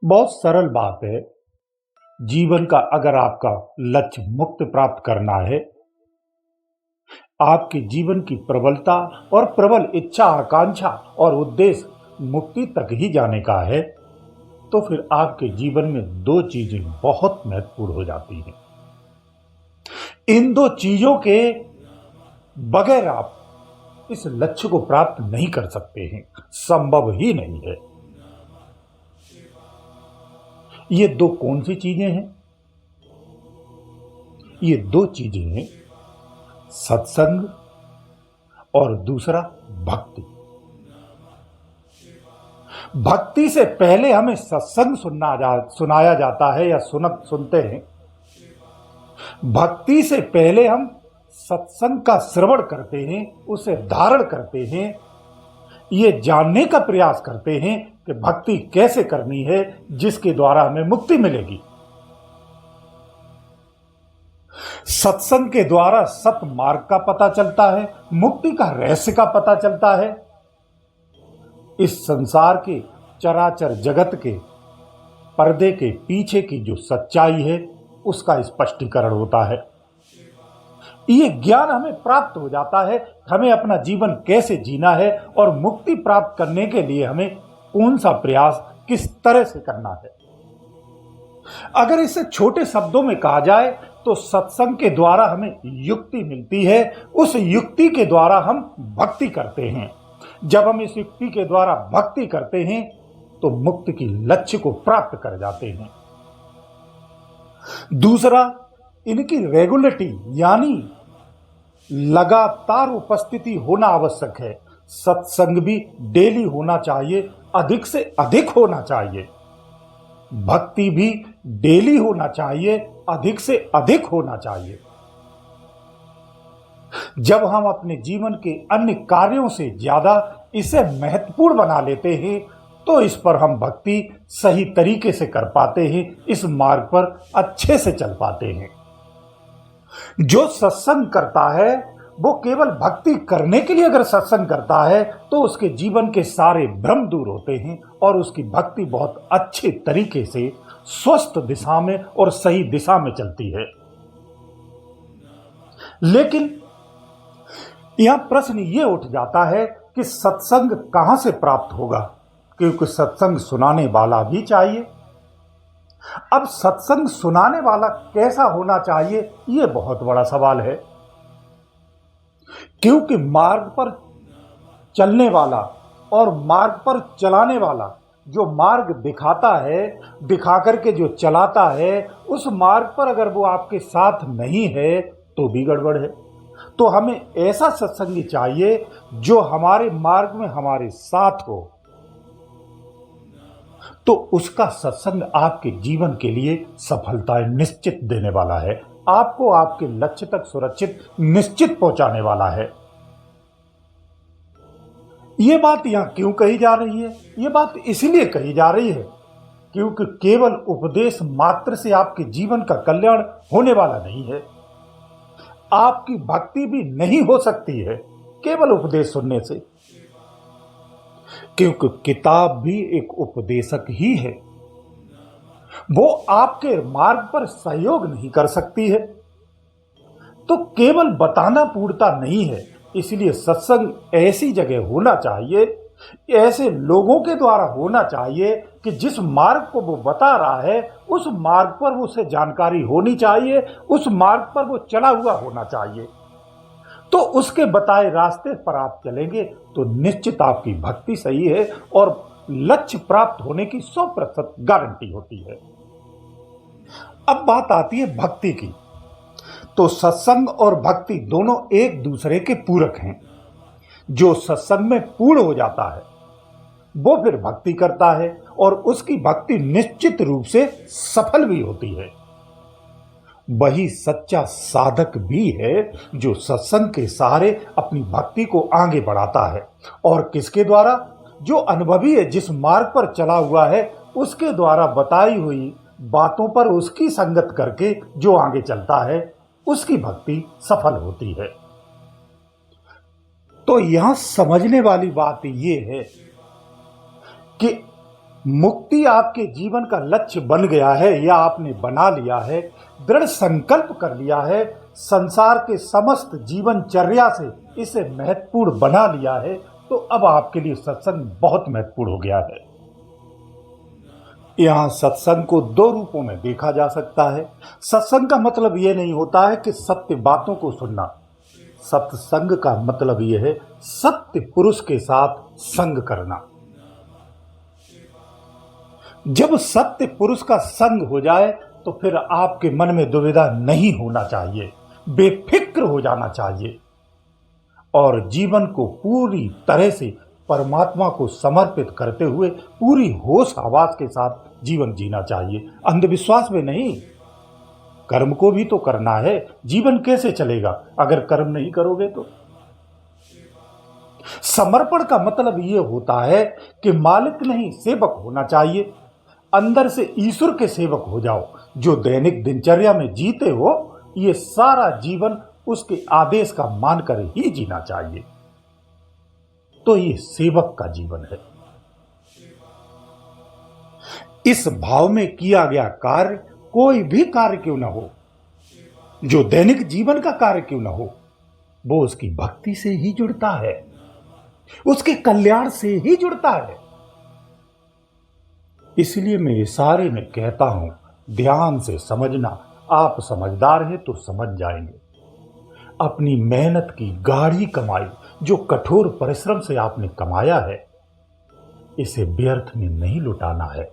बहुत सरल बात है। जीवन का अगर आपका लक्ष्य मुक्ति प्राप्त करना है, आपके जीवन की प्रबलता और प्रबल इच्छा, आकांक्षा और उद्देश्य मुक्ति तक ही जाने का है, तो फिर आपके जीवन में दो चीजें बहुत महत्वपूर्ण हो जाती हैं। इन दो चीजों के बगैर आप इस लक्ष्य को प्राप्त नहीं कर सकते हैं, संभव ही नहीं है। ये दो कौन सी चीजें हैं? ये दो चीजें हैं, सत्संग और दूसरा भक्ति। भक्ति से पहले हमें सत्संग सुनाया जाता है या सुनते हैं। भक्ति से पहले हम सत्संग का श्रवण करते हैं, उसे धारण करते हैं, ये जानने का प्रयास करते हैं कि भक्ति कैसे करनी है जिसके द्वारा हमें मुक्ति मिलेगी। सत्संग के द्वारा सत मार्ग का पता चलता है, मुक्ति का रहस्य का पता चलता है। इस संसार के चराचर जगत के पर्दे के पीछे की जो सच्चाई है उसका स्पष्टीकरण होता है। ये ज्ञान हमें प्राप्त हो जाता है, हमें अपना जीवन कैसे जीना है और मुक्ति प्राप्त करने के लिए हमें कौन सा प्रयास किस तरह से करना है। अगर इसे छोटे शब्दों में कहा जाए तो सत्संग के द्वारा हमें युक्ति मिलती है, उस युक्ति के द्वारा हम भक्ति करते हैं। जब हम इस युक्ति के द्वारा भक्ति करते हैं तो मुक्ति की लक्ष्य को प्राप्त कर जाते हैं। दूसरा, इनकी रेगुलरिटी यानी लगातार उपस्थिति होना आवश्यक है। सत्संग भी डेली होना चाहिए, अधिक से अधिक होना चाहिए। भक्ति भी डेली होना चाहिए, अधिक से अधिक होना चाहिए। जब हम अपने जीवन के अन्य कार्यों से ज्यादा इसे महत्वपूर्ण बना लेते हैं तो इस पर हम भक्ति सही तरीके से कर पाते हैं, इस मार्ग पर अच्छे से चल पाते हैं। जो सत्संग करता है वो केवल भक्ति करने के लिए अगर सत्संग करता है तो उसके जीवन के सारे भ्रम दूर होते हैं और उसकी भक्ति बहुत अच्छे तरीके से स्वस्थ दिशा में और सही दिशा में चलती है। लेकिन यहां प्रश्न ये उठ जाता है कि सत्संग कहां से प्राप्त होगा, क्योंकि सत्संग सुनाने वाला भी चाहिए। अब सत्संग सुनाने वाला कैसा होना चाहिए, यह बहुत बड़ा सवाल है। क्योंकि मार्ग पर चलने वाला और मार्ग पर चलाने वाला, जो मार्ग दिखाता है, दिखा करके जो चलाता है, उस मार्ग पर अगर वो आपके साथ नहीं है तो भी गड़बड़ है। तो हमें ऐसा सत्संगी चाहिए जो हमारे मार्ग में हमारे साथ हो, तो उसका सत्संग आपके जीवन के लिए सफलताएं निश्चित देने वाला है, आपको आपके लक्ष्य तक सुरक्षित निश्चित पहुंचाने वाला है। यह बात यहां क्यों कही जा रही है? यह बात इसलिए कही जा रही है क्योंकि केवल उपदेश मात्र से आपके जीवन का कल्याण होने वाला नहीं है। आपकी भक्ति भी नहीं हो सकती है केवल उपदेश सुनने से, क्योंकि किताब भी एक उपदेशक ही है। वो आपके मार्ग पर सहयोग नहीं कर सकती है, तो केवल बताना पूरता नहीं है। इसलिए सत्संग ऐसी जगह होना चाहिए, ऐसे लोगों के द्वारा होना चाहिए कि जिस मार्ग को वो बता रहा है उस मार्ग पर उसे जानकारी होनी चाहिए, उस मार्ग पर वो चला हुआ होना चाहिए। तो उसके बताए रास्ते पर आप चलेंगे तो निश्चित आपकी भक्ति सही है और लक्ष्य प्राप्त होने की 100% गारंटी होती है। अब बात आती है भक्ति की। तो सत्संग और भक्ति दोनों एक दूसरे के पूरक हैं। जो सत्संग में पूर्ण हो जाता है वो फिर भक्ति करता है और उसकी भक्ति निश्चित रूप से सफल भी होती है। वही सच्चा साधक भी है जो सत्संग के सहारे अपनी भक्ति को आगे बढ़ाता है। और किसके द्वारा? जो अनुभवी है, जिस मार्ग पर चला हुआ है उसके द्वारा बताई हुई बातों पर उसकी संगत करके जो आगे चलता है उसकी भक्ति सफल होती है। तो यहां समझने वाली बात यह है कि मुक्ति आपके जीवन का लक्ष्य बन गया है या आपने बना लिया है, दृढ़ संकल्प कर लिया है, संसार के समस्त जीवनचर्या से इसे महत्वपूर्ण बना लिया है, तो अब आपके लिए सत्संग बहुत महत्वपूर्ण हो गया है। यहां सत्संग को दो रूपों में देखा जा सकता है। सत्संग का मतलब यह नहीं होता है कि सत्य बातों को सुनना। सत्संग का मतलब यह है सत्य पुरुष के साथ संग करना। जब सत्य पुरुष का संग हो जाए तो फिर आपके मन में दुविधा नहीं होना चाहिए, बेफिक्र हो जाना चाहिए और जीवन को पूरी तरह से परमात्मा को समर्पित करते हुए पूरी होश हवास के साथ जीवन जीना चाहिए, अंधविश्वास में नहीं। कर्म को भी तो करना है, जीवन कैसे चलेगा अगर कर्म नहीं करोगे तो। समर्पण का मतलब यह होता है कि मालिक नहीं सेवक होना चाहिए। अंदर से ईश्वर के सेवक हो जाओ। जो दैनिक दिनचर्या में जीते हो, ये सारा जीवन उसके आदेश का मानकर ही जीना चाहिए। तो ये सेवक का जीवन है। इस भाव में किया गया कार्य, कोई भी कार्य क्यों ना हो, जो दैनिक जीवन का कार्य क्यों ना हो, वो उसकी भक्ति से ही जुड़ता है, उसके कल्याण से ही जुड़ता है। इसलिए मैं इशारे में कहता हूं, ध्यान से समझना। आप समझदार हैं तो समझ जाएंगे। अपनी मेहनत की गाढ़ी कमाई, जो कठोर परिश्रम से आपने कमाया है, इसे व्यर्थ में नहीं लुटाना है।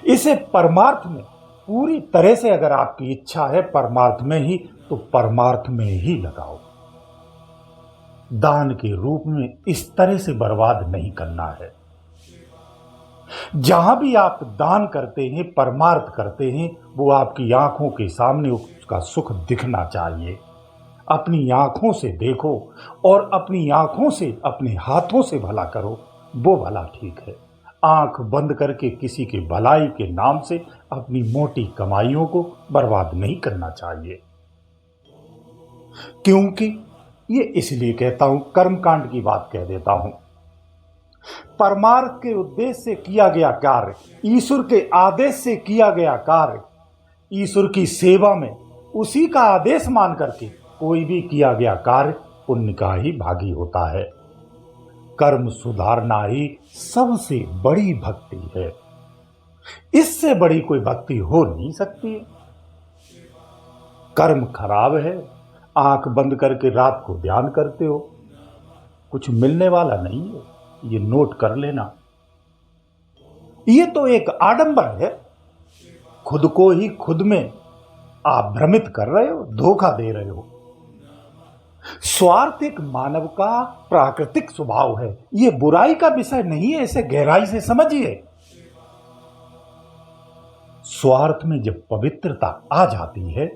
इसे परमार्थ में पूरी तरह से, अगर आपकी इच्छा है परमार्थ में ही, तो परमार्थ में ही लगाओ। दान के रूप में इस तरह से बर्बाद नहीं करना है। जहां भी आप दान करते हैं, परमार्थ करते हैं, वो आपकी आंखों के सामने उसका सुख दिखना चाहिए। अपनी आंखों से देखो और अपनी आंखों से, अपने हाथों से भला करो, वो भला ठीक है। आंख बंद करके किसी के भलाई के नाम से अपनी मोटी कमाइयों को बर्बाद नहीं करना चाहिए। क्योंकि ये इसलिए कहता हूं, कर्मकांड की बात कह देता हूं। परमार्थ के उद्देश्य से किया गया कार्य, ईश्वर के आदेश से किया गया कार्य, ईश्वर की सेवा में उसी का आदेश मान करके कोई भी किया गया कार्य पुण्य का ही भागी होता है। कर्म सुधारना ही सबसे बड़ी भक्ति है। इससे बड़ी कोई भक्ति हो नहीं सकती। कर्म खराब है, आंख बंद करके रात को ध्यान करते हो, कुछ मिलने वाला नहीं है, ये नोट कर लेना। ये तो एक आडंबर है। खुद को ही खुद में आप भ्रमित कर रहे हो, धोखा दे रहे हो। स्वार्थ एक मानव का प्राकृतिक स्वभाव है, ये बुराई का विषय नहीं है, इसे गहराई से समझिए। स्वार्थ में जब पवित्रता आ जाती है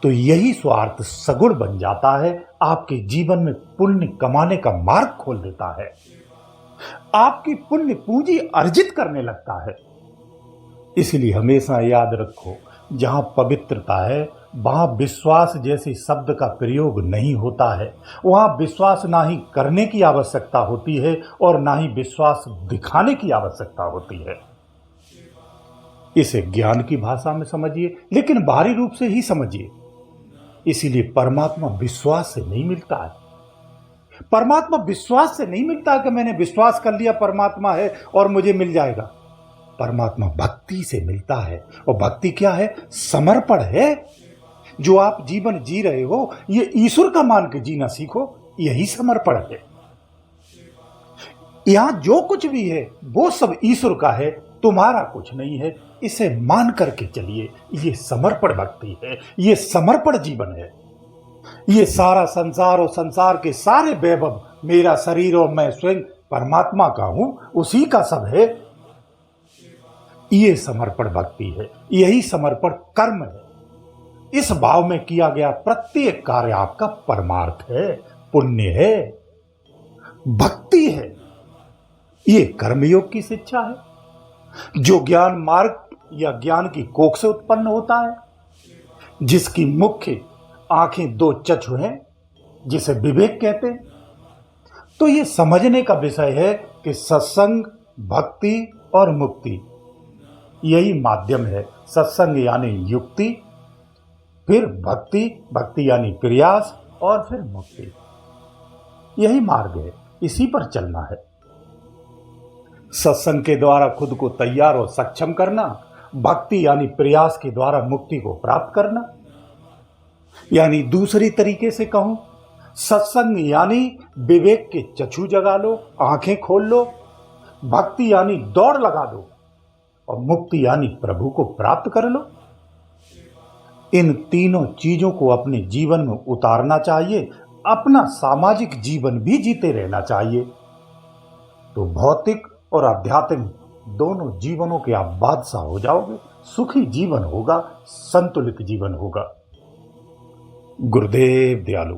तो यही स्वार्थ सगुण बन जाता है, आपके जीवन में पुण्य कमाने का मार्ग खोल देता है, आपकी पुण्य पूंजी अर्जित करने लगता है। इसलिए हमेशा याद रखो, जहां पवित्रता है वहां विश्वास जैसे शब्द का प्रयोग नहीं होता है। वहां विश्वास ना ही करने की आवश्यकता होती है और ना ही विश्वास दिखाने की आवश्यकता होती है। इसे ज्ञान की भाषा में समझिए, लेकिन बाहरी रूप से ही समझिए। इसीलिए परमात्मा विश्वास से नहीं मिलता है। परमात्मा विश्वास से नहीं मिलता कि मैंने विश्वास कर लिया परमात्मा है और मुझे मिल जाएगा। परमात्मा भक्ति से मिलता है, और भक्ति क्या है? समर्पण है। जो आप जीवन जी रहे हो, ये ईश्वर का मान के जीना सीखो, यही समर्पण है। यहां जो कुछ भी है वो सब ईश्वर का है, तुम्हारा कुछ नहीं है। इसे मान करके चलिए, ये समर्पण भक्ति है, ये समर्पण जीवन है। ये सारा संसार और संसार के सारे वैभव मेरा शरीर और मैं स्वयं परमात्मा का हूं, उसी का सब है। ये समर्पण भक्ति है, यही समर्पण कर्म है। इस भाव में किया गया प्रत्येक कार्य आपका परमार्थ है, पुण्य है, भक्ति है। ये कर्मयोग की शिक्षा है, जो ज्ञान मार्ग या ज्ञान की कोख से उत्पन्न होता है, जिसकी मुख्य आंखें दो चक्षु हैं, जिसे विवेक कहते हैं। तो ये समझने का विषय है कि सत्संग भक्ति और मुक्ति, यही माध्यम है। सत्संग यानी युक्ति, फिर भक्ति, भक्ति यानी प्रयास, और फिर मुक्ति। यही मार्ग है, इसी पर चलना है। सत्संग के द्वारा खुद को तैयार और सक्षम करना, भक्ति यानी प्रयास के द्वारा मुक्ति को प्राप्त करना। यानी दूसरी तरीके से कहूं, सत्संग यानी विवेक के चक्षु जगा लो, आंखें खोल लो। भक्ति यानी दौड़ लगा दो, और मुक्ति यानी प्रभु को प्राप्त कर लो। इन तीनों चीजों को अपने जीवन में उतारना चाहिए, अपना सामाजिक जीवन भी जीते रहना चाहिए। तो भौतिक और आध्यात्मिक दोनों जीवनों के आप बादशाह हो जाओगे। सुखी जीवन होगा, संतुलित जीवन होगा। गुरुदेव दयालु।